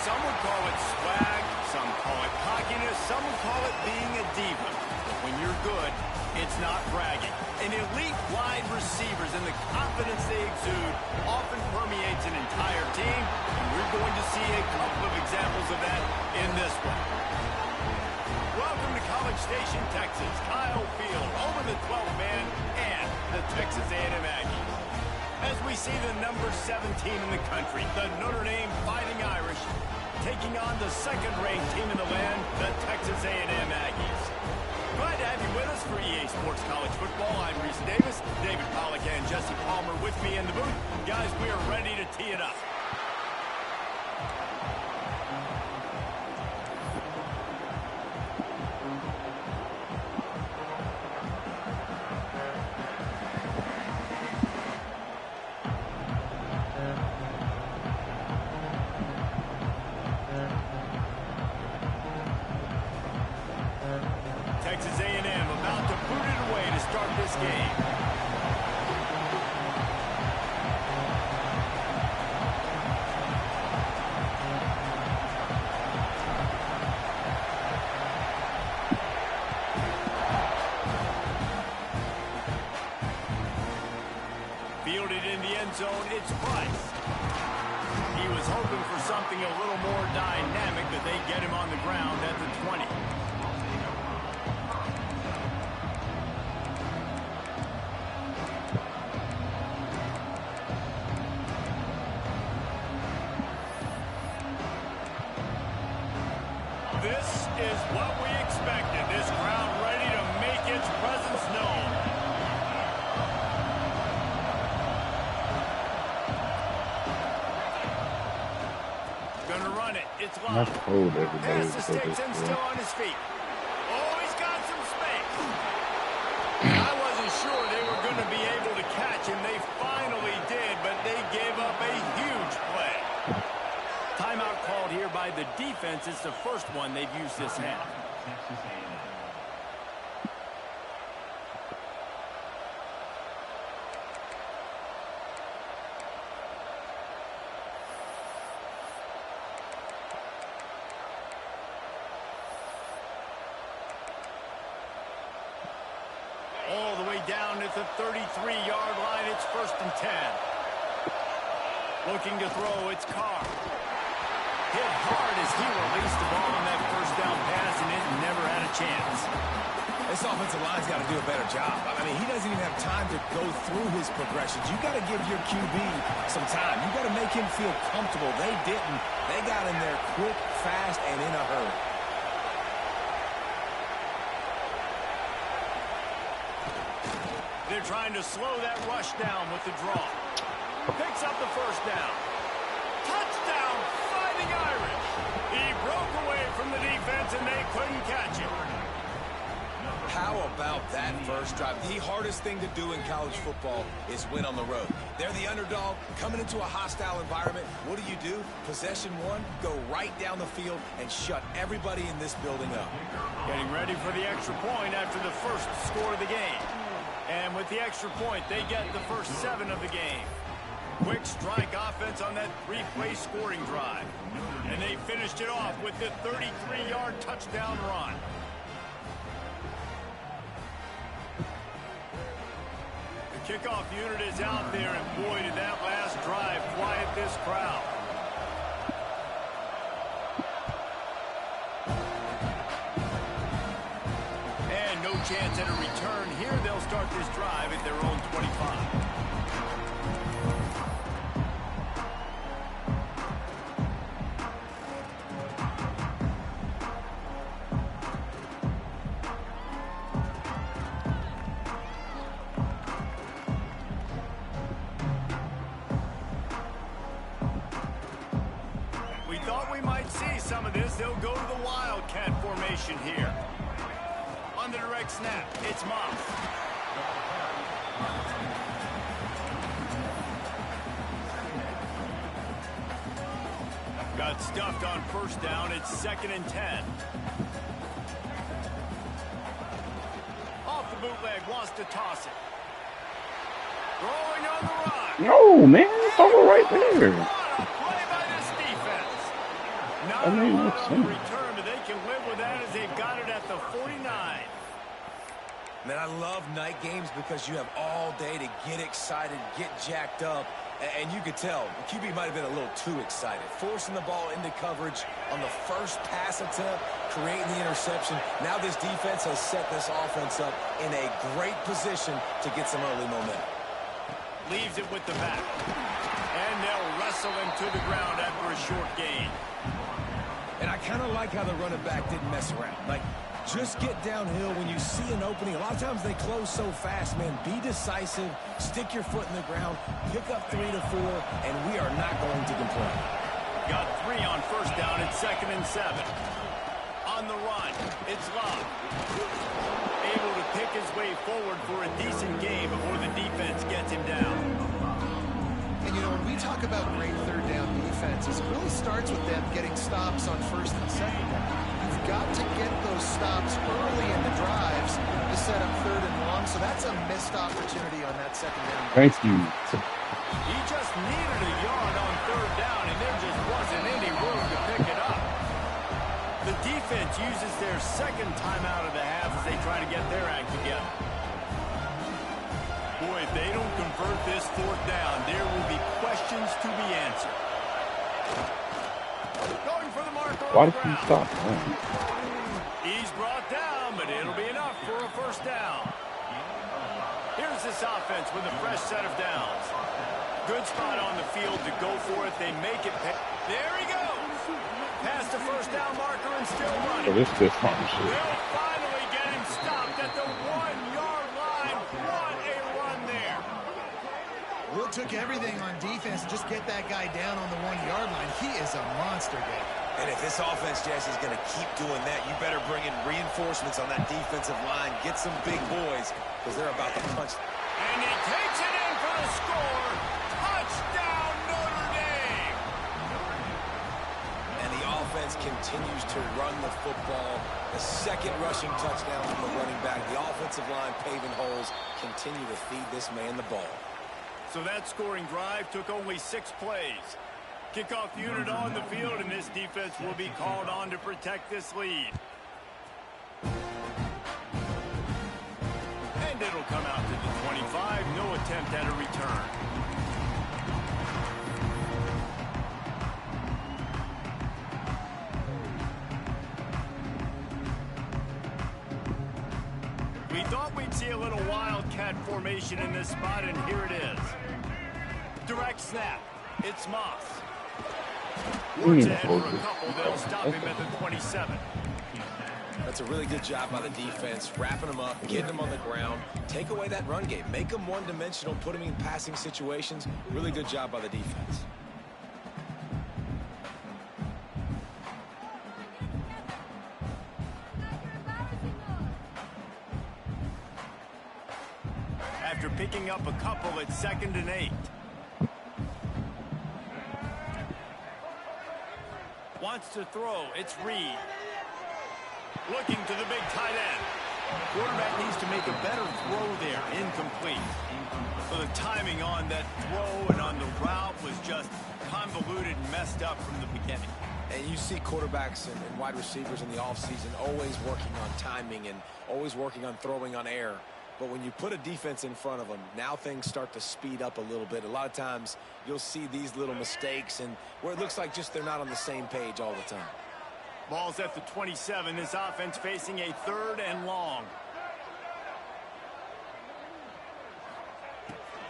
Some would call it swag, some call it cockiness, some would call it being a diva. But when you're good, it's not bragging. An elite wide receivers and the confidence they exude often permeates an entire team, and we're going to see a couple of examples of that in this one. Welcome to College Station, Texas. Kyle Field over the 12th man and the Texas A&M Aggies. As we see the number 17 in the country, the Notre Dame Fighting Irish, taking on the second-ranked team in the land, the Texas A&M Aggies. Glad to have you with us for EA Sports College Football. I'm Reese Davis, David Pollack and Jesse Palmer with me in the booth. Guys, we are ready to tee it up. Texas A&M about to boot it away to start this game. Fielded in the end zone, it's Price. He was hoping for something a little more dynamic, but they get him on the ground at the 20. This is what we expected. This crowd ready to make its presence known. Gonna run it. It's long. Pass the sticks and still on his feet. Oh, he's got some space. I wasn't sure they were going to be able to catch him. They finally did, but they gave up a huge play. Timeout called here by the defense. It's the first one they've used this half. All the way down at the 33-yard line. It's 1st and 10. Looking to throw, it's Carr. Hit hard as he released the ball on that first down pass, and it never had a chance. This offensive line's got to do a better job. I mean, he doesn't even have time to go through his progressions. You got to give your QB some time. You got to make him feel comfortable. They didn't. They got in there quick, fast, and in a hurry. They're trying to slow that rush down with the draw. Picks up the first down. Touchdown, Fighting Irish. He broke away from the defense, and they couldn't catch him. How about that first drive? The hardest thing to do in college football is win on the road. They're the underdog, coming into a hostile environment. What do? Possession one, go right down the field and shut everybody in this building up. Getting ready for the extra point after the first score of the game. And with the extra point, they get the first 7 of the game. Quick strike offense on that 3-play scoring drive. And they finished it off with the 33-yard touchdown run. The kickoff unit is out there, and boy, did that last drive quiet this crowd. And no chance at a return here. They'll start this drive at their own 25. We thought we might see some of this. They'll go to the Wildcat formation here. On the direct snap, it's Moss. Got stuffed on first down. It's 2nd and 10. Off the bootleg, wants to toss it. Throwing on the run. No, man, it's over right there. What a play by this defense. That made no sense. Return, but they can live with that as they've got it at the 49. Man, I love night games because you have all day to get excited, get jacked up, and you could tell the QB might have been a little too excited. Forcing the ball into coverage on the first pass attempt, creating the interception. Now this defense has set this offense up in a great position to get some early momentum. Leaves it with the back. And they'll wrestle him to the ground after a short gain. And I kind of like how the running back didn't mess around. Like, just get downhill when you see an opening. A lot of times they close so fast, man. Be decisive, stick your foot in the ground, pick up 3 to 4, and we are not going to complain. Got 3 on first down. It's 2nd and 7. On the run, it's Love. Able to pick his way forward for a decent game before the defense gets him down. And, you know, when we talk about great third down defenses, it really starts with them getting stops on first and second down. You've got to get those stops early in the drives to set up 3rd and long, so that's a missed opportunity on that second down. Thank you. He just needed a yard on 3rd down, and there just wasn't any room to pick it up. The defense uses their second timeout of the half as they try to get their act together. Boy, if they don't convert this 4th down, there will be questions to be answered. Going for the marker. Why did you stop? He's brought down, but it'll be enough for a first down. Here's this offense with a fresh set of downs. Good spot on the field to go for it. They make it pay. There he goes. Past the first down marker and still running. So this partnership. They'll finally get him stopped at the 1-yard line. What a run there. Well, it took everything on defense to just get that guy down on the 1-yard line. He is a monster, Gabe. And if this offense, Jesse, is going to keep doing that, you better bring in reinforcements on that defensive line. Get some big boys because they're about to punch. And he takes it in for the score. Touchdown, Notre Dame. And the offense continues to run the football. The second rushing touchdown from the running back. The offensive line paving holes. Continue to feed this man the ball. So that scoring drive took only 6 plays. Kickoff unit on the field, and this defense will be called on to protect this lead. And it'll come out to the 25. No attempt at a return. We thought we'd see a little wildcat formation in this spot, and here it is. Direct snap. It's Moss. Works ahead for a couple. They'll stop him at the 27. That's a really good job by the defense, wrapping them up, getting them on the ground, take away that run game, make them one-dimensional, put them in passing situations. Really good job by the defense. After picking up a couple, it's 2nd and 8. Wants to throw. It's Reed. Looking to the big tight end. Quarterback needs to make a better throw there. Incomplete. So the timing on that throw and on the route was just convoluted and messed up from the beginning. And you see quarterbacks and wide receivers in the offseason always working on timing and always working on throwing on air. But when you put a defense in front of them, now things start to speed up a little bit. A lot of times you'll see these little mistakes and where it looks like just they're not on the same page all the time. Ball's at the 27. This offense facing a 3rd and long.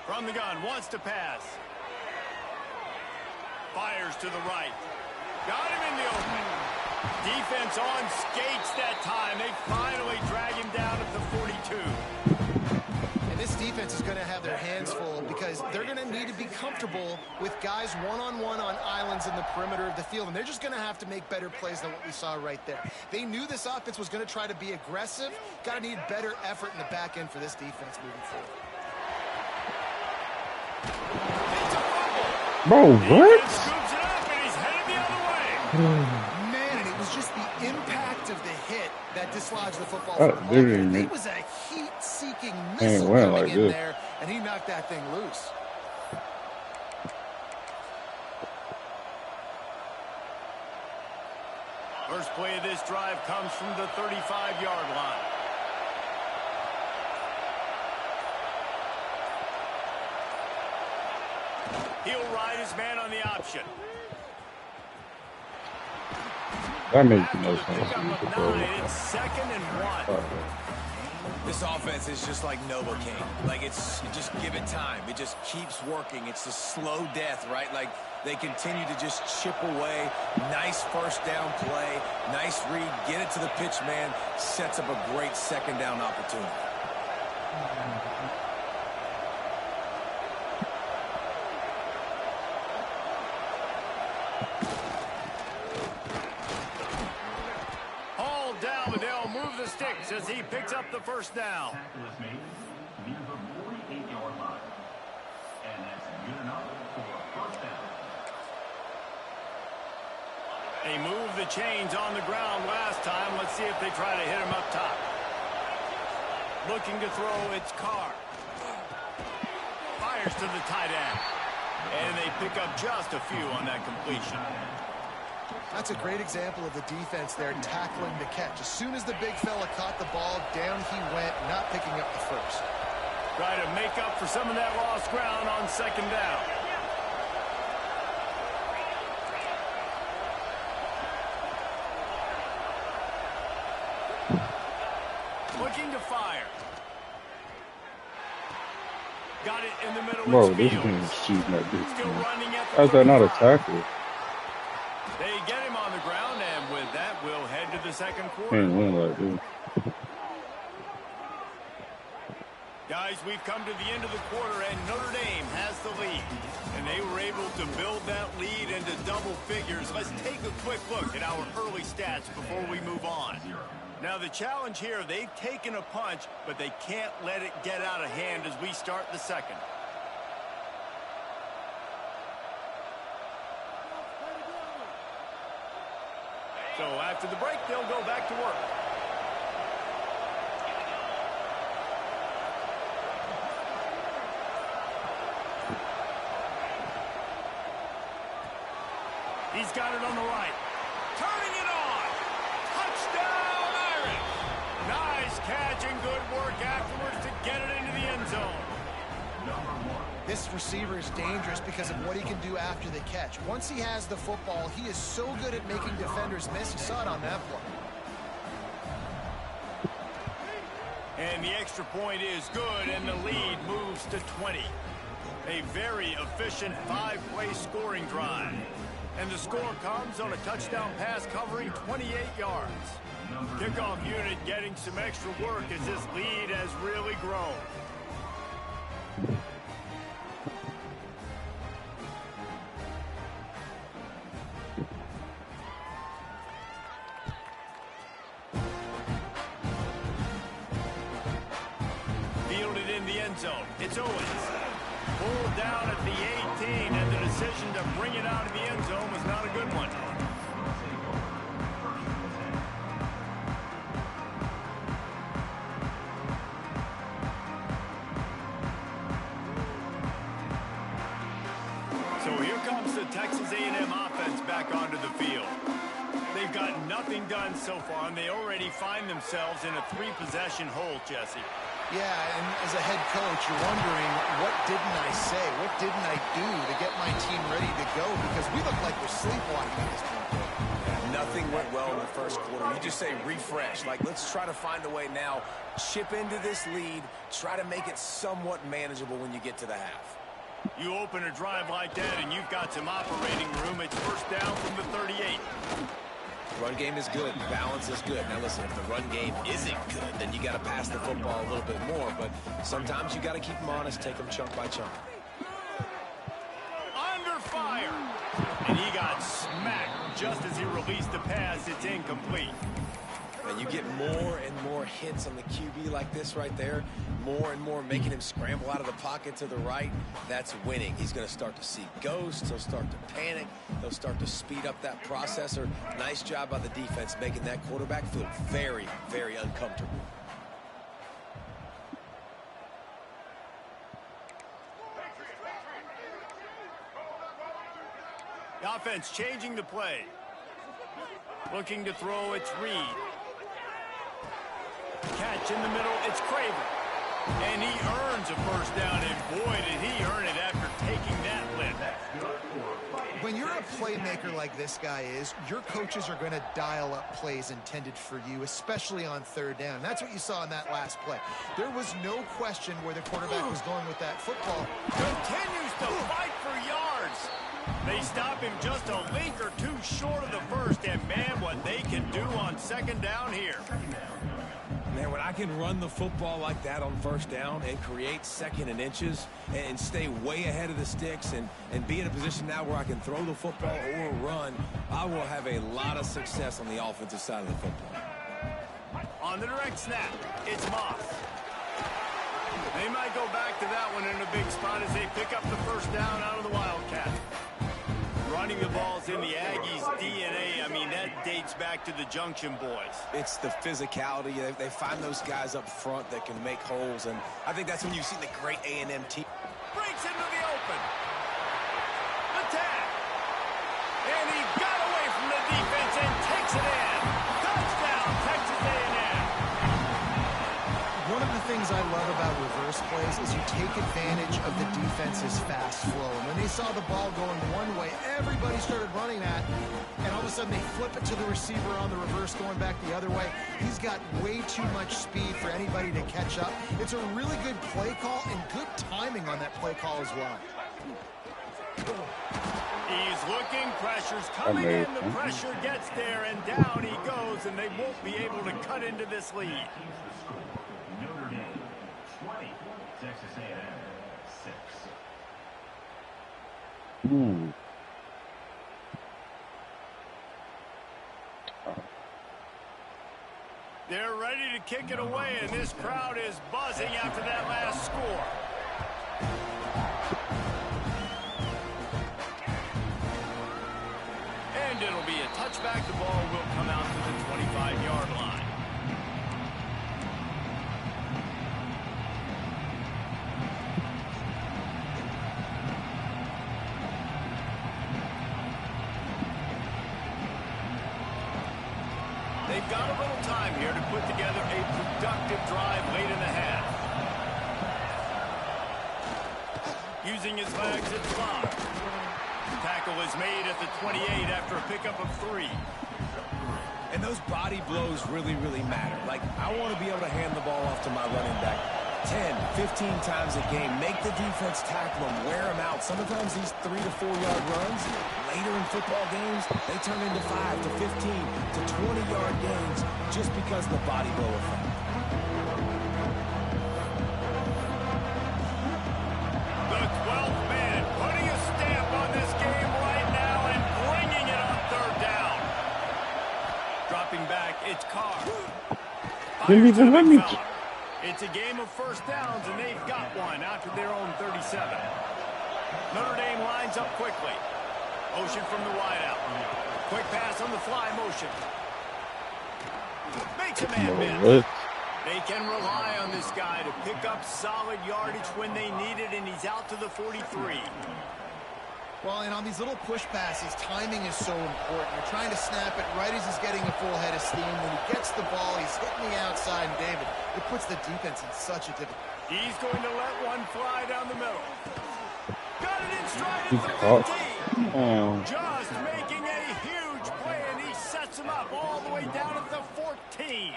From the gun, wants to pass. Fires to the right. Got him in the open. Defense on skates that time. They finally drag him down at the 42. And this defense is going to have their hands full because they're going to need to be comfortable with guys one-on-one on islands in the perimeter of the field, and they're just going to have to make better plays than what we saw right there. They knew this offense was going to try to be aggressive. Got to need better effort in the back end for this defense moving forward. Bro, what? Scoops it up, and he's headed the other way. Man, and it was just the impact of the hit that dislodged the football. It was a heat-seeking missile coming in there, and he knocked that thing loose. First play of this drive comes from the 35-yard line. He'll ride his man on the option. That makes no sense. It's 2nd and 1. This offense is just like Novocaine. Like, it's just give it time. It just keeps working. It's the slow death, right? Like, they continue to just chip away. Nice first down play. Nice read. Get it to the pitch man. Sets up a great second down opportunity. As he picks up the first down. They moved the chains on the ground last time. Let's see if they try to hit him up top. Looking to throw, it's Carr. Fires to the tight end. And they pick up just a few on that completion. That's a great example of the defense there tackling the catch. As soon as the big fella caught the ball, down he went, not picking up the first. Try to make up for some of that lost ground on second down. Looking to fire. Got it in the middle Bro, of this his field. thing is shooting at this Still man. running at the How's that not a 35. tackle? They get him on the ground, and with that, we'll head to the second quarter. Can't win like this. Guys, we've come to the end of the quarter, and Notre Dame has the lead. And they were able to build that lead into double figures. Let's take a quick look at our early stats before we move on. Now, the challenge here, they've taken a punch, but they can't let it get out of hand as we start the second. So after the break, they'll go back to work. He's got it on the right. Turning it on. Touchdown, Irish. Nice catch and good work afterwards to get it into the end zone. This receiver is dangerous because of what he can do after the catch. Once he has the football, he is so good at making defenders miss. You saw it on that play. And the extra point is good, and the lead moves to 20. A very efficient 5-play scoring drive. And the score comes on a touchdown pass covering 28 yards. Kickoff unit getting some extra work as this lead has really grown. Fielded in the end zone. It's Owens. Pulled down at the 18, and the decision to bring it out of the end zone was not a good one. So here comes the Texas A&M offense back onto the field. They've got nothing done so far, and they already find themselves in a 3-possession hole, Jesse. Yeah, and as a head coach, you're wondering, what didn't I say? What didn't I do to get my team ready to go? Because we look like we're sleepwalking at this point. Nothing went well in the first quarter. You just say refresh. Like, let's try to find a way now. Chip into this lead. Try to make it somewhat manageable when you get to the half. You open a drive like that, and you've got some operating room. It's first down from the 38. Run game is good. Balance is good. Now, listen, if the run game isn't good, then you got to pass the football a little bit more. But sometimes you got to keep them honest, take them chunk by chunk. Under fire. And he got smacked just as he released the pass. It's incomplete. And you get more and more hits on the QB like this right there, more and more making him scramble out of the pocket to the right. That's winning. He's going to start to see ghosts. He'll start to panic. He'll start to speed up that processor. Nice job by the defense making that quarterback feel very, very uncomfortable. The offense changing the play. Looking to throw, it's Reed. Catch in the middle, it's Craven. And he earns a first down, and boy, did he earn it after taking that lift. When you're a playmaker like this guy is, your coaches are going to dial up plays intended for you, especially on third down. And that's what you saw in that last play. There was no question where the quarterback was going with that football. Continues to fight for yards. They stop him just a link or two short of the first, and man, what they can do on second down here. Man, when I can run the football like that on first down and create second and inches and stay way ahead of the sticks and be in a position now where I can throw the football or run, I will have a lot of success on the offensive side of the football. On the direct snap, it's Moss. They might go back to that one in a big spot as they pick up the first down out of the Wildcat. Running the ball's in the Aggies' DNA. I mean, that dates back to the Junction boys. It's the physicality. They find those guys up front that can make holes, and I think that's when you see the great A&M team. Breaks into the open. Attack. And he got away from the defense and takes it in. Touchdown, Texas A&M. One of the things I love about reverse plays is you take advantage of the defense's fast flow. And when they saw the ball going one way, everybody started running that. And all of a sudden they flip it to the receiver on the reverse going back the other way. He's got way too much speed for anybody to catch up. It's a really good play call and good timing on that play call as well. He's looking, pressure's coming in, the pressure gets there, and down he goes, and they won't be able to cut into this lead. Notre Dame 20, Texas A&M 6. They're ready to kick it away, and this crowd is buzzing after that last score. And it'll be a touchback. The ball will come out to the 25-yard line. They've got a little time here to put together a productive drive late in the half. Using his legs, it's Bob. Tackle is made at the 28 after a pickup of 3. And those body blows really, really matter. Like, I want to be able to hand the ball off to my running back 10, 15 times a game. Make the defense tackle them, wear them out. Sometimes these 3 to 4 yard runs, later in football games, they turn into 5 to 15 to 20 yard gains just because of the body blow effect. The 12th man putting a stamp on this game right now and bringing it on third down. Dropping back, it's Carr. Didn't even let me. It's a game of first downs, and they've got one out to their own 37. Notre Dame lines up quickly. Motion from the wideout. Quick pass on the fly motion. Makes a man miss. They can rely on this guy to pick up solid yardage when they need it, and he's out to the 43. Well, and on these little push passes, timing is so important. You're trying to snap it right as he's getting a full head of steam. When he gets the ball, he's hitting the outside, and David, it puts the defense in such a difficult. He's going to let one fly down the middle. Got it in stride at the 15. Just making a huge play, and he sets him up all the way down at the 14.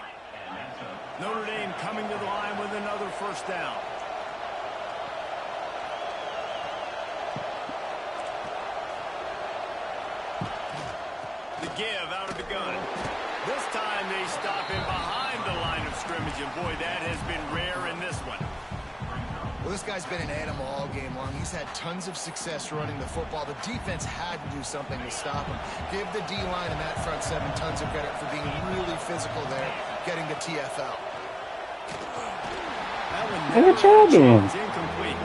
Notre Dame coming to the line with another first down. The give out of the gun. This time they stop him behind the line of scrimmage, and boy, that has been rare in this one. Well, this guy's been an animal all game long. He's had tons of success running the football. The defense had to do something to stop him. Give the D-line and that front seven tons of credit for being really physical there, getting the TFL. What y'all doing? It's incomplete.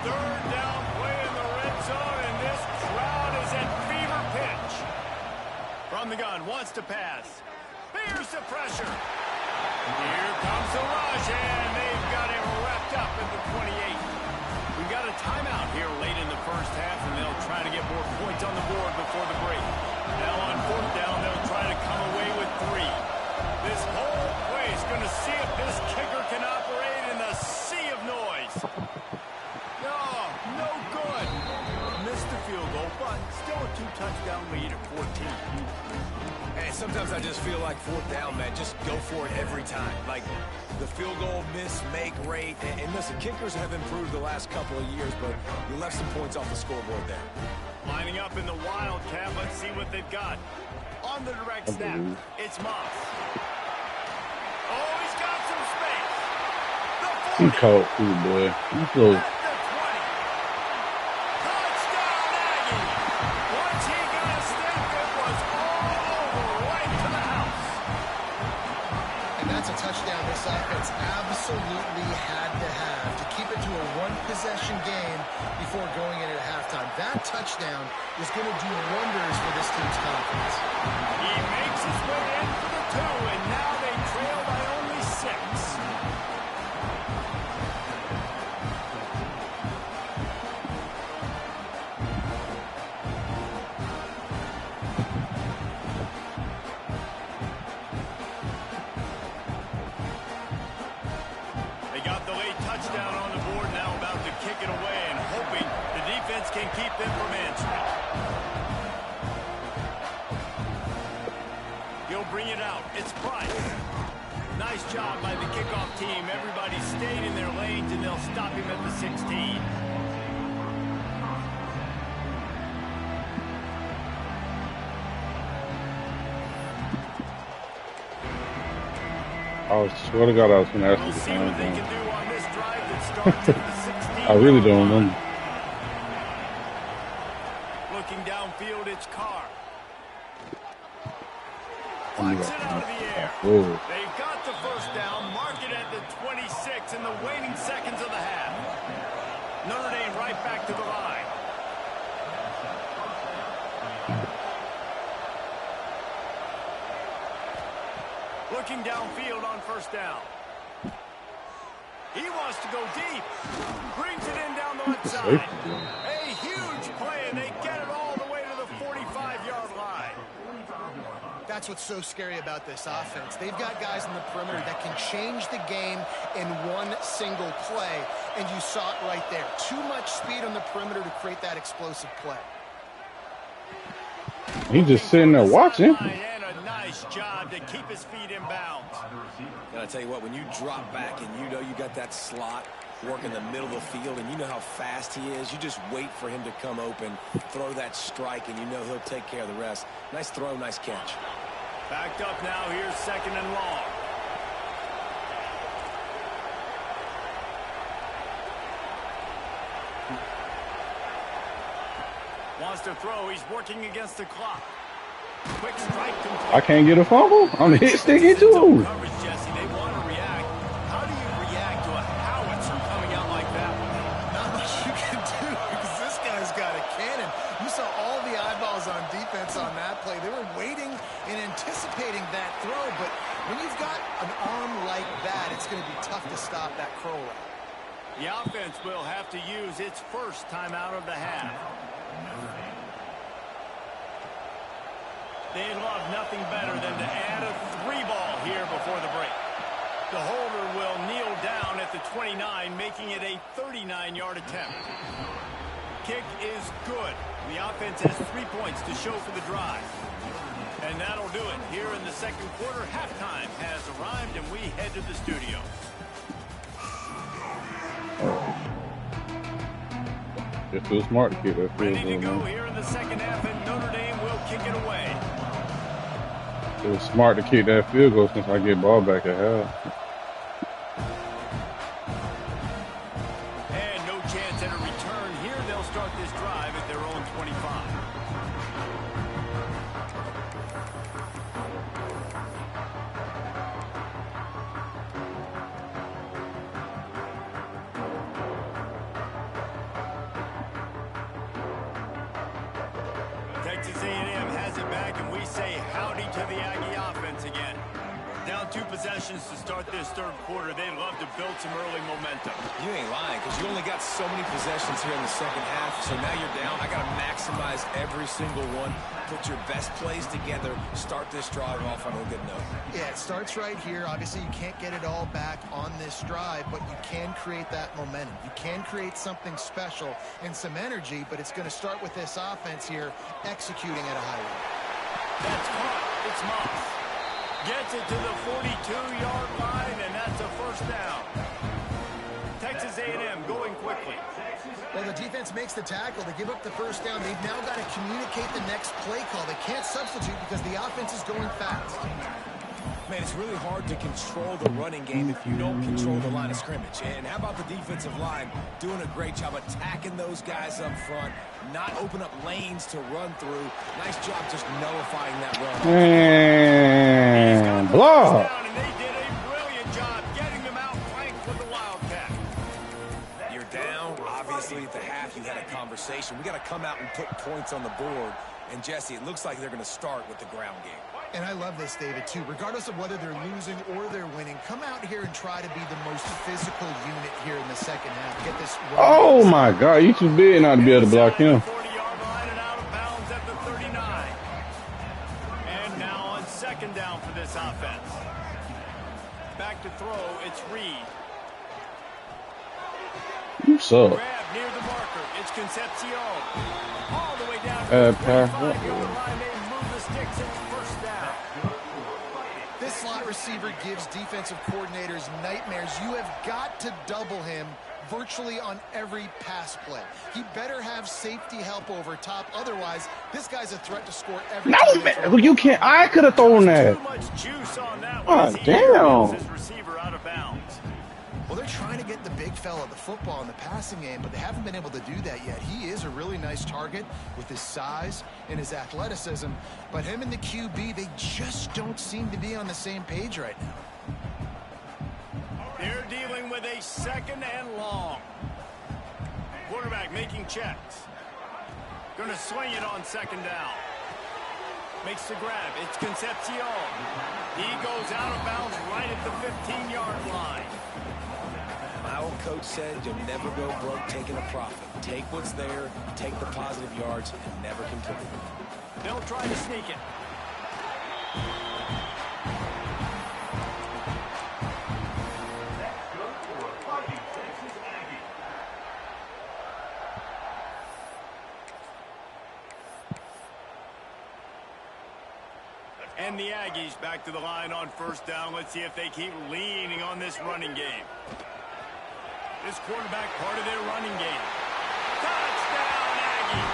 Third down play in the red zone, and this crowd wants to pass. Here's the pressure. Here comes the rush, and they've got him wrapped up at the 28. We got a timeout here late in the first half, and they'll try to get more points on the board before the break. Now on fourth down, they'll try to come away with 3. This whole place going to see if this kicker can operate in the sea of noise. Oh, no good. Missed the field goal, but still a 2-touchdown lead at 14. Hey, sometimes I just feel like fourth down, man. Just go for it every time. Like the field goal miss, make rate. And listen, kickers have improved the last couple of years, but you left some points off the scoreboard there. Lining up in the Wildcat, let's see what they've got. On the direct snap, it's Moss. Oh, he's got some space. The 40. He caught too, boy. He's close. At the 20. Touchdown, Aggie. Once he got a step, it was all over right to the house. And that's a touchdown this offense absolutely had to have to keep it to a one-possession game before going in at halftime. That touchdown is going to do wonders for this team's confidence. He makes his way in for the 2, and now they trail by only 6. They got the late touchdown on the board, now about to kick it away and hoping the defense can keep them from answering. He'll bring it out. It's Price. Nice job by the kickoff team. Everybody stayed in their lanes, and they'll stop him at the 16. I swear to God, I was going to ask you We'll the see same what they thing. can do on this drive that starts at the 16. I really don't know. Looking downfield, it's Carr. Flies it out of the air. Oh, They've got the first down. Mark it at the 26 in the waning seconds of the half. Notre Dame right back to the line. Looking downfield on first down. He wants to go deep. Brings it in down the left side. A huge play, and they get it all the way to the 45-yard line. That's what's so scary about this offense. They've got guys in the perimeter that can change the game in one single play, and you saw it right there. Too much speed on the perimeter to create that explosive play. he's just sitting there watching. And a nice job to keep his feet in bounds. And I tell you what, when you drop back and you know you got that slot work in the middle of the field and you know how fast he is, you just wait for him to come open, throw that strike, and you know he'll take care of the rest. Nice throw, nice catch. Backed up now, here's second and long. Wants to throw, he's working against the clock. Quick strike complete. I can't get a fumble. I'm hit sticky too. Coverage, Jesse, they want to react. How do you react to a howitzer coming out like that one? Not much you can do because this guy's got a cannon. You saw all the eyeballs on defense on that play. They were waiting and anticipating that throw, but when you've got an arm like that, it's going to be tough to stop that curl route. The offense will have to use its first timeout of the half. They'd love nothing better than to add a 3-ball here before the break. The holder will kneel down at the 29, making it a 39-yard attempt. Kick is good. The offense has 3 points to show for the drive. And that'll do it. Here in the second quarter, halftime has arrived, and we head to the studio. It's too smart to keep that field Ready to goal, go man. here in the second half, and Notre Dame will kick it away. It was smart to keep that field goal since I get ball back at half. And no chance at a return here. They'll start this drive at their own 25. Texas A&M has it back, and we say howdy to the Aggie offense again. Down 2 possessions to start this third quarter. They'd love to build some early momentum. You ain't lying, because you only got so many possessions here in the second half, so now you're down. I got to maximize every single one. Put your best plays together. Start this drive off on a good note. Yeah, it starts right here. Obviously, you can't get it all back on this drive, but you can create that momentum. You can create something special and some energy, but it's going to start with this offense here executing at a high level. That's caught. It's Moss. Gets it to the 42-yard line, and that's a first down. Texas A&M going quickly. Well, the defense makes the tackle. They give up the first down. They've now got to communicate the next play call. They can't substitute because the offense is going fast. Man, it's really hard to control the running game if you don't control the line of scrimmage. And how about the defensive line doing a great job attacking those guys up front, not open up lanes to run through. Nice job just nullifying that run. And block. And they did a brilliant job getting them out flanked with the Wildcat. You're down. Obviously, at the half, you had a conversation. We got to come out and put points on the board. And, Jesse, it looks like they're going to start with the ground game. And I love this, David, too. Regardless of whether they're losing or they're winning, come out here and try to be the most physical unit here in the second half. Get this. Oh, my God. You too big not to be able to block him. 40-yard line and out of bounds at the 39. And now on second down for this offense. Back to throw, it's Reed. You suck. Grab near the marker. It's Concepcion. All the way down to the 25-yard line. They move the sticks. It's first down. This slot receiver gives defensive coordinators nightmares. You have got to double him virtually on every pass play. He better have safety help over top. Otherwise, this guy's a threat to score every time. No, man. You can't. I could have thrown that. Too much juice on that Oh, one. damn. His receiver out of bounds. Well, they're trying to get the big fella the football in the passing game, but they haven't been able to do that yet. He is a really nice target with his size and his athleticism, but him and the QB, they just don't seem to be on the same page right now. They're dealing with a second and long. Quarterback making checks. Going to swing it on second down. Makes the grab. It's Concepcion. He goes out of bounds right at the 15-yard line. My old coach said you'll never go broke taking a profit. Take what's there, take the positive yards, and never complain. They'll try to sneak it. And the Aggies back to the line on first down. Let's see if they keep leaning on this running game. This quarterback part of their running game. Touchdown, Aggie!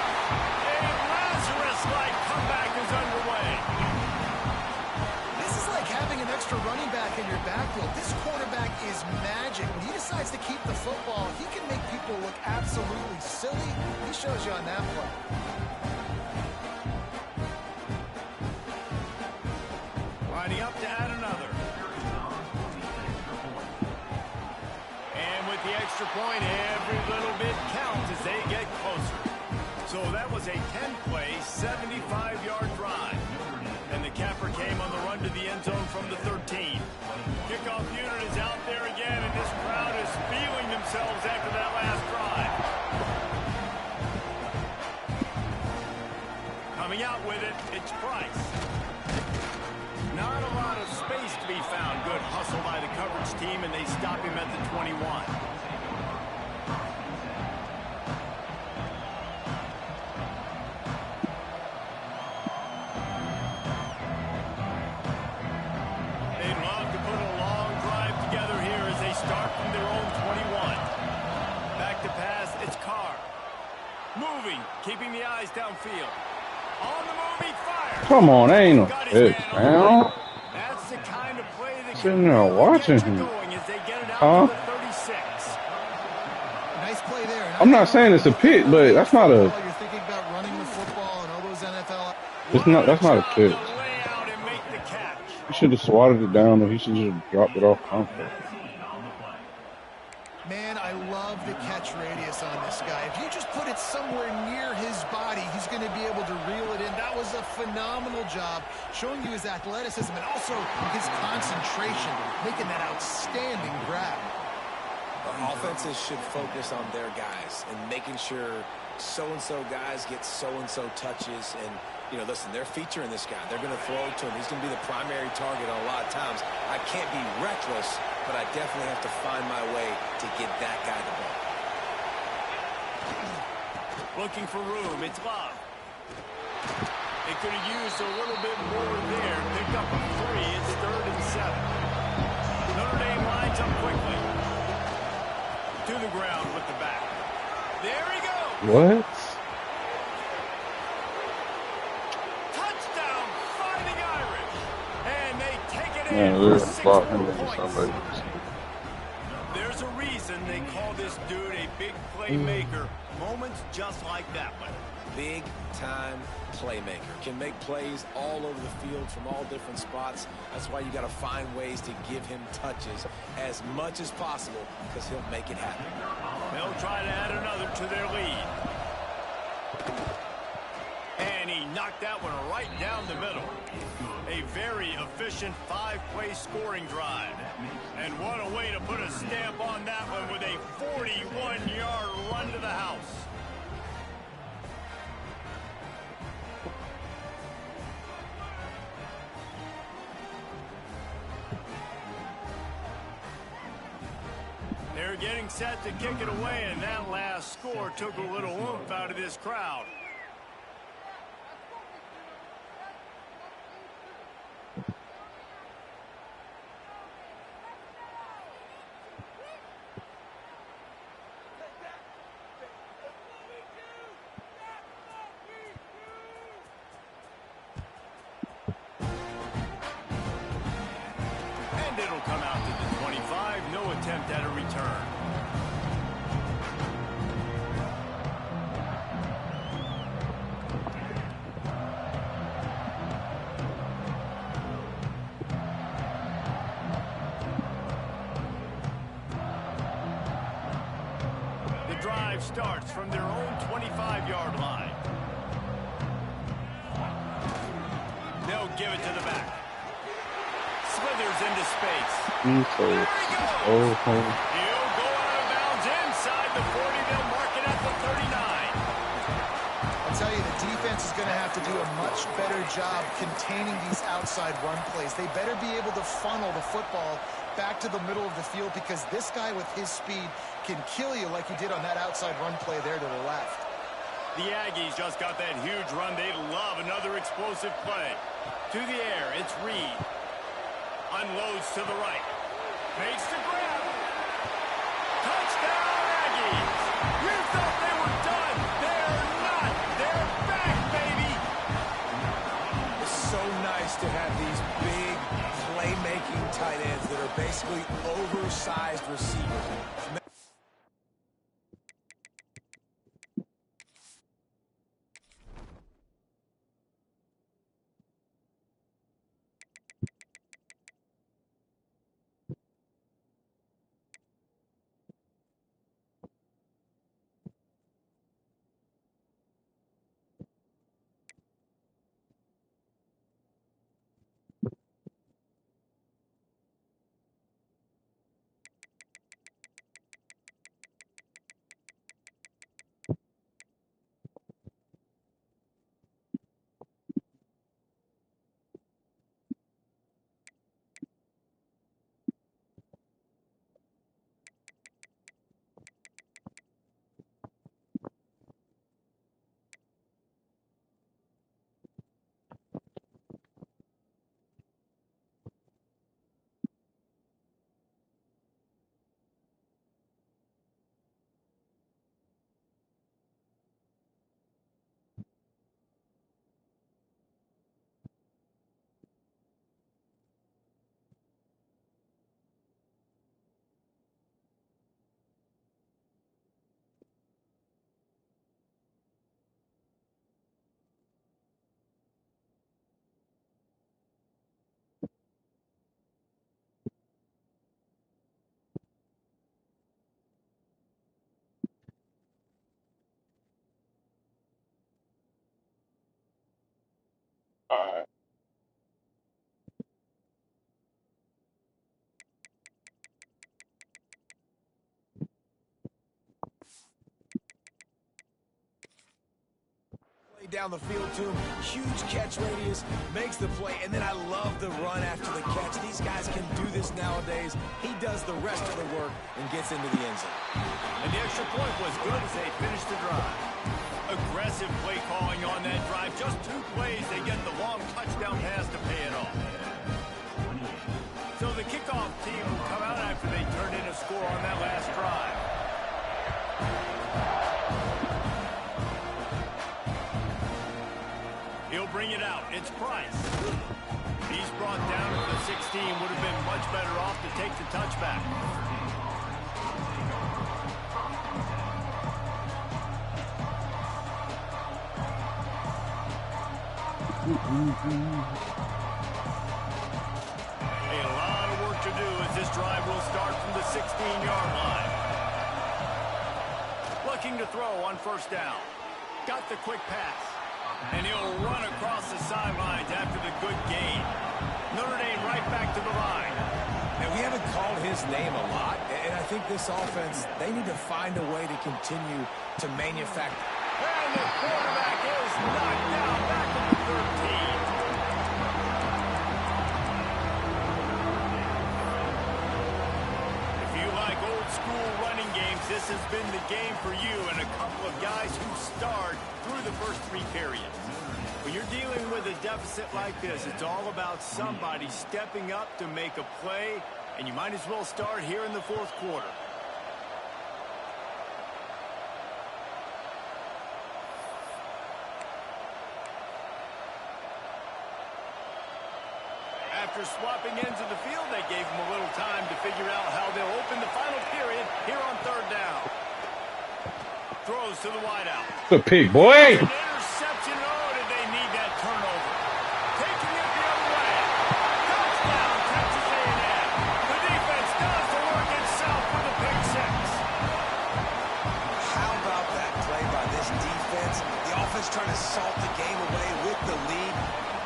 A Lazarus-like comeback is underway. This is like having an extra running back in your backfield. This quarterback is magic. When he decides to keep the football, he can make people look absolutely silly. He shows you on that play. Lining up to add another. And with the extra point, every little bit counts as they get closer. So that was a 10-play, 75-yard drive. And the capper came on the run to the end zone from the 13. Kickoff unit is out there again, and this crowd is feeling themselves after that last drive. Coming out with it, it's Price. Not a lot of space to be found. Good hustle by the coverage team, and they stop him at the 21. They'd love to put a long drive together here as they start from their own 21. Back to pass, it's Carr. Moving, keeping the eyes downfield. On the move, he fires. Come on, ain't no pitch, man. That's the kind of play that Sitting there watching him. as they get it out to the 36. Nice play there. I'm not saying it's a pick, but that's not a. You're thinking about running the football and all those NFL. It's not. That's not a pitch. Lay out and make the catch. He should have swatted it down, or he should have dropped it off comfort. Man, I love the catch radius on this guy. If you just put it somewhere near his body, he's going to be able to reel it in. That was a phenomenal job, showing you his athleticism and also his concentration, making that outstanding grab. Offenses should focus on their guys and making sure so-and-so guys get so-and-so touches. And, you know, listen, they're featuring this guy. They're going to throw it to him. He's going to be the primary target on a lot of times. I can't be reckless, but I definitely have to find my way to get that guy the ball. Looking for room. It's Love. They could have used a little bit more there. Picked up a 3. It's 3rd and 7. Notre Dame lines up quickly. To the ground with the back. There he goes. What? Touchdown, Fighting Irish. And they take it Man, in we're for 6 about more him points. somebody. There's a reason they call this dude a big playmaker. Moments just like that one. Big-time playmaker. Can make plays all over the field from all different spots. That's why you got to find ways to give him touches as much as possible, because he'll make it happen. They'll try to add another to their lead. And he knocked that one right down the middle. A very efficient 5-play scoring drive. And what a way to put a stamp on that one with a 41-yard run to the house. They're getting set to kick it away, and that last score took a little oomph out of this crowd. And it'll come out to the 25. No attempt at a return. The drive starts from their own 25-yard line. They'll give it to the back. Slithers into space. He's so There he goes. oh, He'll go out of bounds inside the 40. They'll mark it at the 39. I'll tell you, the defense is going to have to do a much better job containing these outside run plays. They better be able to funnel the football back to the middle of the field, because this guy with his speed can kill you like he did on that outside run play there to the left. The Aggies just got that huge run. They love another explosive play. To the air, it's Reed. Unloads to the right. Makes the grab. Touchdown, Aggies. You thought they were done. They're not. They're back, baby. It's so nice to have these big playmaking tight ends that are basically oversized receivers. Down the field to him, huge catch radius, makes the play, and then I love the run after the catch. These guys can do this nowadays. He does the rest of the work and gets into the end zone. And the extra point was good as they finished the drive. Aggressive play calling on that drive. Just 2 plays, they get the long touchdown pass to pay it off. So the kickoff team will come out after they turned in a score on that last drive. He'll bring it out. It's Price. He's brought down at the 16. Would have been much better off to take the touchback. A lot of work to do as this drive will start from the 16-yard line. Looking to throw on first down. Got the quick pass. And he'll run across the sidelines after the good gain. Notre Dame right back to the line. And we haven't called his name a lot, and I think this offense, they need to find a way to continue to manufacture. And the quarterback is knocked down back at the 13. If you like old school running games, this has been the game for you and a couple of guys who starred through the first 3 periods. When you're dealing with a deficit like this, it's all about somebody stepping up to make a play, and you might as well start here in the 4th quarter. After swapping ends of the field, they gave them a little time to figure out how they'll open the final period here on 3rd down. Throws to the wideout. The pig, boy! An interception. Oh, did they need that turnover? Taking it the other way. Touchdown, Texas A&M. The defense does the work itself for the pick 6. How about that play by this defense? The offense trying to salt the game away with the lead.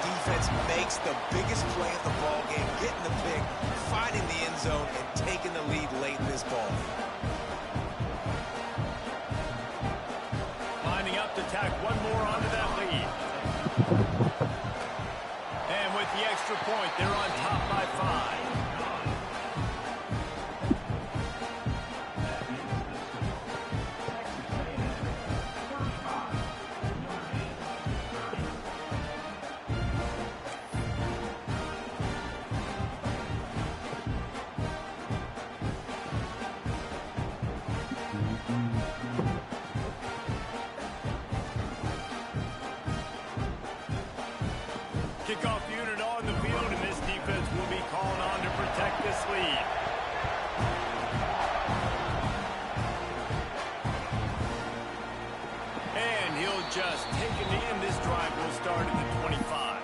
Defense makes the biggest play of the ball game, getting the pick, finding the end zone, and taking the lead late in this ball. Lining up to tack one more onto that lead. And with the extra point, they're on top by 5. Kickoff unit on the field, and this defense will be called on to protect this lead. And he'll just take it in. This drive will start at the 25.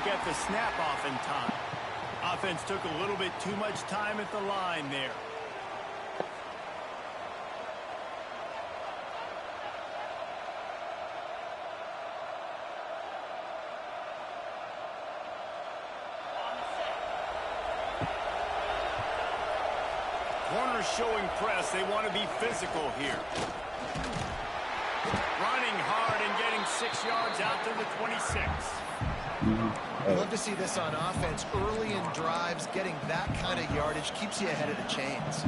Get the snap off in time. Offense took a little bit too much time at the line there. Corners showing press. They want to be physical here. Running hard and getting 6 yards out to the 26. I'd love to see this on offense. Early in drives, getting that kind of yardage keeps you ahead of the chains.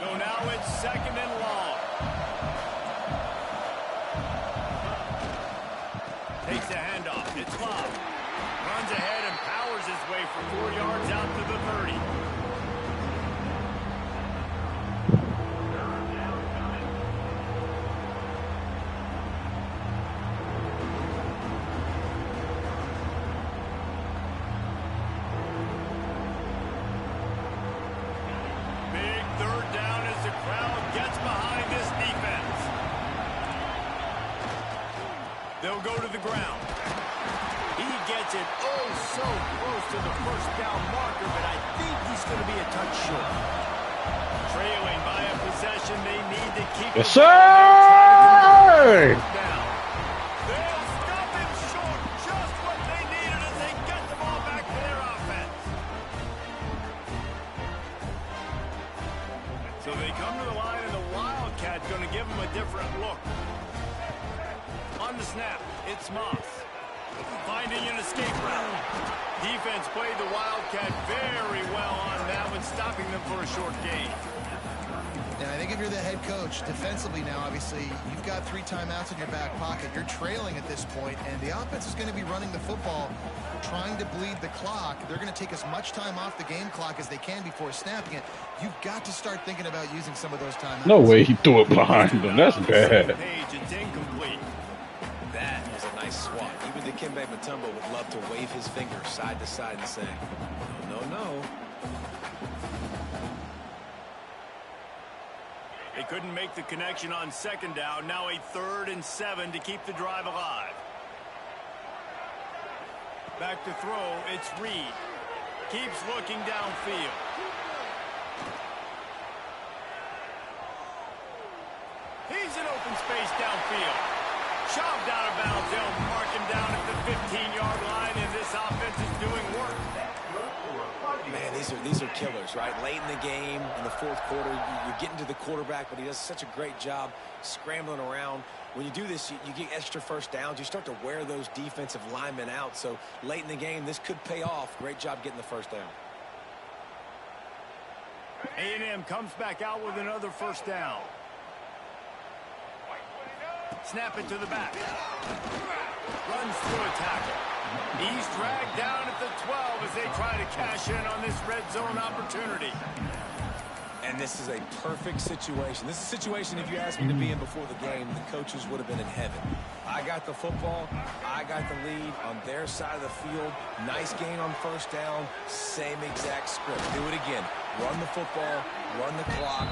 So now it's 2nd and long. Takes a handoff. It's Bob. Runs ahead and powers his way for 4 yards out to the 30. They'll go to the ground. He gets it oh so close to the first down marker, but I think he's going to be a touch short. Trailing by a possession, they need to keep Yes, the ball. sir! Down. They'll stop him short. Just what they needed as they get the ball back to their offense. So they come to the line, and the Wildcat's going to give them a different look. On the snap, it's Moss. Finding an escape route. Defense played the Wildcat very well on that one, stopping them for a short gain. And I think if you're the head coach, defensively now, obviously, you've got 3 timeouts in your back pocket. You're trailing at this point, and the offense is going to be running the football, trying to bleed the clock. They're going to take as much time off the game clock as they can before snapping it. You've got to start thinking about using some of those timeouts. No way he threw it behind him. That's bad. It's incomplete. That was a nice swat. Even Dikembe Mutombo would love to wave his finger side to side and say, no, no, no. They couldn't make the connection on second down. Now a 3rd and 7 to keep the drive alive. Back to throw, it's Reed. Keeps looking downfield. He's in open space downfield. Shoved out of bounds. They'll mark him down at the 15-yard line, and this offense is doing work. Man, these are killers, right? Late in the game, in the 4th quarter, you're getting to the quarterback, but he does such a great job scrambling around. When you do this, you get extra first downs. You start to wear those defensive linemen out. So late in the game, this could pay off. Great job getting the first down. A&M comes back out with another first down. Snap it to the back. Runs through a tackle. He's dragged down at the 12 as they try to cash in on this red zone opportunity. And this is a perfect situation. This is a situation, if you asked me to be in before the game, the coaches would have been in heaven. I got the football. I got the lead on their side of the field. Nice gain on first down. Same exact script. Do it again. Run the football. Run the clock.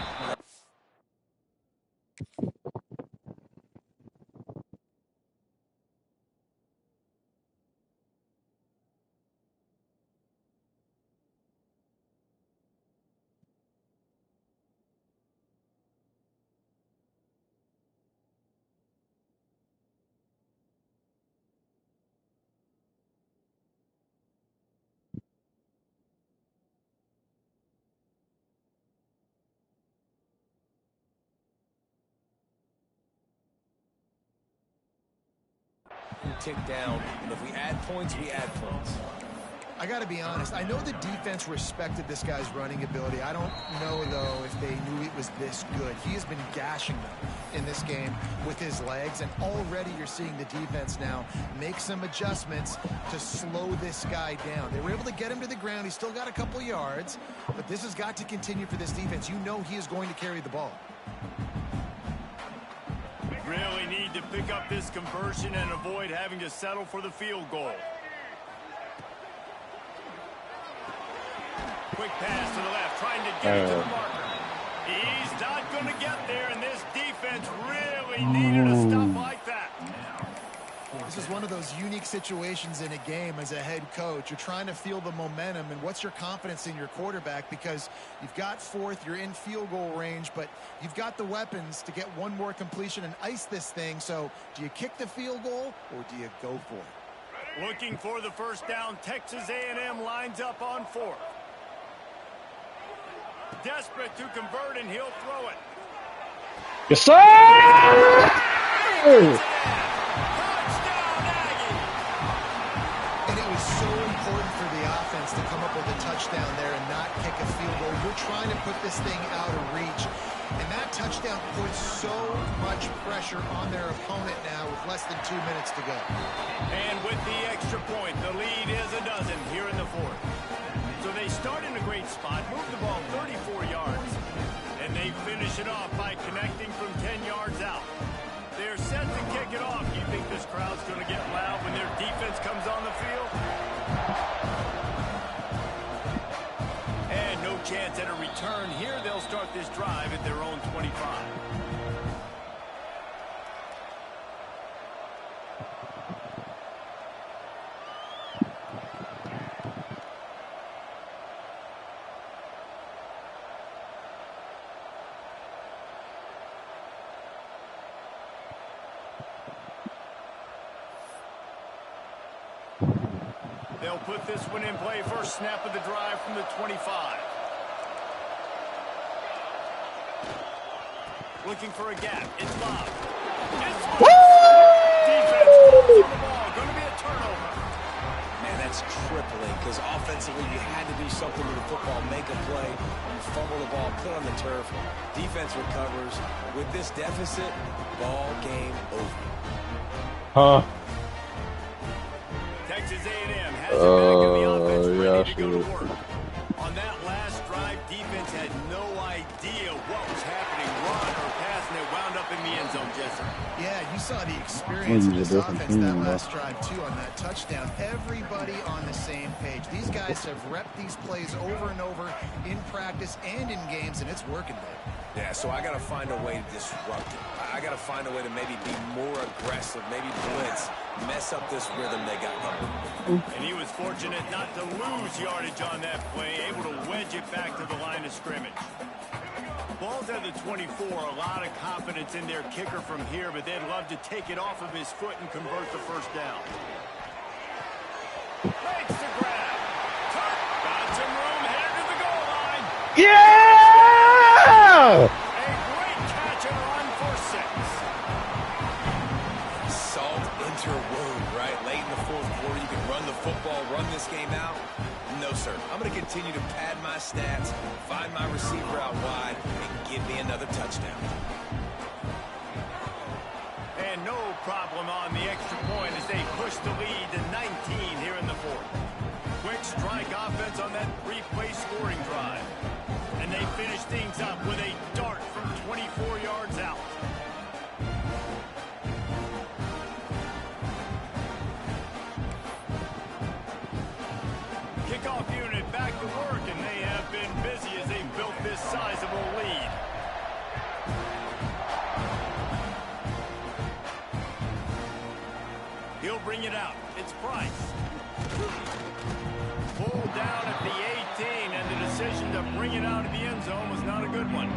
Tick down, and if we add points, we add points. I got to be honest. I know the defense respected this guy's running ability. I don't know, though, if they knew it was this good. He has been gashing them in this game with his legs, and already you're seeing the defense now make some adjustments to slow this guy down. They were able to get him to the ground. He's still got a couple yards, but this has got to continue for this defense. You know he is going to carry the ball. Really need to pick up this conversion and avoid having to settle for the field goal. Quick pass to the left, trying to get it to the marker. He's not going to get there, and this defense really needed a stop like that. This is one of those unique situations in a game as a head coach. You're trying to feel the momentum, and what's your confidence in your quarterback? Because you've got 4th, you're in field goal range, but you've got the weapons to get one more completion and ice this thing. So do you kick the field goal, or do you go for it? Looking for the first down, Texas A&M lines up on 4th. Desperate to convert, and he'll throw it. Yes, sir! So important for the offense to come up with a touchdown there and not kick a field goal. You're trying to put this thing out of reach, and that touchdown puts so much pressure on their opponent now with less than 2 minutes to go. And with the extra point, the lead is a dozen here in the 4th. So they start in a great spot, move the ball 34 yards, and they finish it off by connecting from 10 yards out. They're set to kick it off. Do you think this crowd's going to get loud when their defense comes on the field? And no chance at a return here. They'll start this drive at their own 25. They'll put this one in play. First snap of the drive from the 25. Looking for a gap. It's Bob. It's defense holds on the ball. Going to be a turnover. Man, that's crippling because offensively you had to do something with the football, make a play. You fumble the ball, put on the turf. Defense recovers. With this deficit, ball game over. Texas A&M has it back in the offense, ready to go to work. On that last drive, defense had no idea what was happening, run or pass, and it wound up in the end zone, Jester. Yeah, you saw the experience of this offense that last drive, too, on that touchdown. Everybody on the same page. These guys have repped these plays over and over in practice and in games, and it's working, babe. Yeah, so I got to find a way to disrupt it. I got to find a way to maybe be more aggressive, maybe blitz, mess up this rhythm they got going. And he was fortunate not to lose yardage on that play, able to wedge it back to the line of scrimmage. Ball's at the 24, a lot of confidence in their kicker from here, but they'd love to take it off of his foot and convert the first down. Makes the grab. Got some room, headed to the goal line. Yeah! A great catch and run for 6. Salt interwove, right? Late in the fourth quarter, you can run the football, run this game out. No, sir. I'm going to continue to pad my stats, find my receiver out wide, and give me another touchdown. And no problem on the extra point as they push the lead to 19 here in the fourth. Quick strike offense on that 3-play scoring drive. And they finish things up with a dart from 24 yards out. Kickoff unit back to work, and they have been busy as they built this sizable lead. He'll bring it out. It's Price. Pulled down at the 18, and the decision to bring it out of the end zone was not a good one.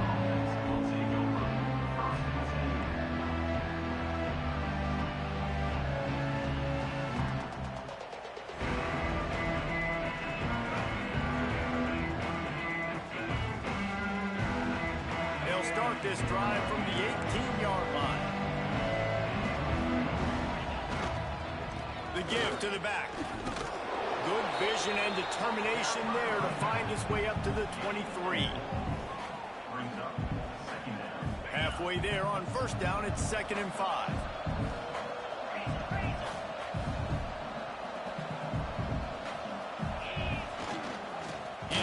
They'll start this drive from the 18-yard line. The give to the back. Good vision and determination there to find his way up to the 23. Halfway there on first down, it's 2nd and 5.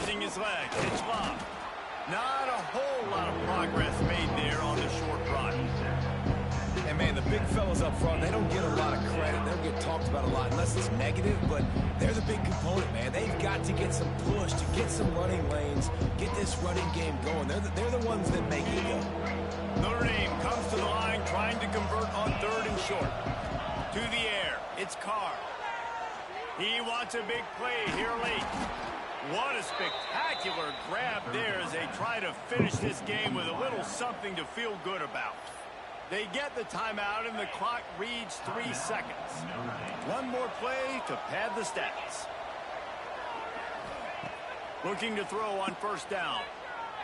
Using his leg, it's lob. Not a whole lot of progress made there on the short run. And, man, the big fellas up front, they don't get a lot of credit. They don't get talked about a lot unless it's negative, but they're the big component, man. They've got to get some push, to get some running lanes, get this running game going. They're the ones that make it go. Notre Dame comes to the line trying to convert on 3rd and short. To the air, it's Carr. He wants a big play here late. What a spectacular grab there as they try to finish this game with a little something to feel good about. They get the timeout and the clock reads 3 seconds. One more play to pad the stats. Looking to throw on first down.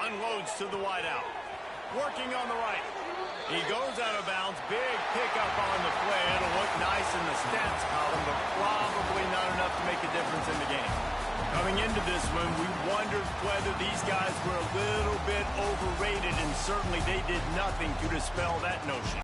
Unloads to the wideout. Working on the right. He goes out of bounds. Big pickup on the play. It'll look nice in the stats column, but probably not enough to make a difference in the game. Coming into this one, we wondered whether these guys were a little bit overrated, and certainly they did nothing to dispel that notion.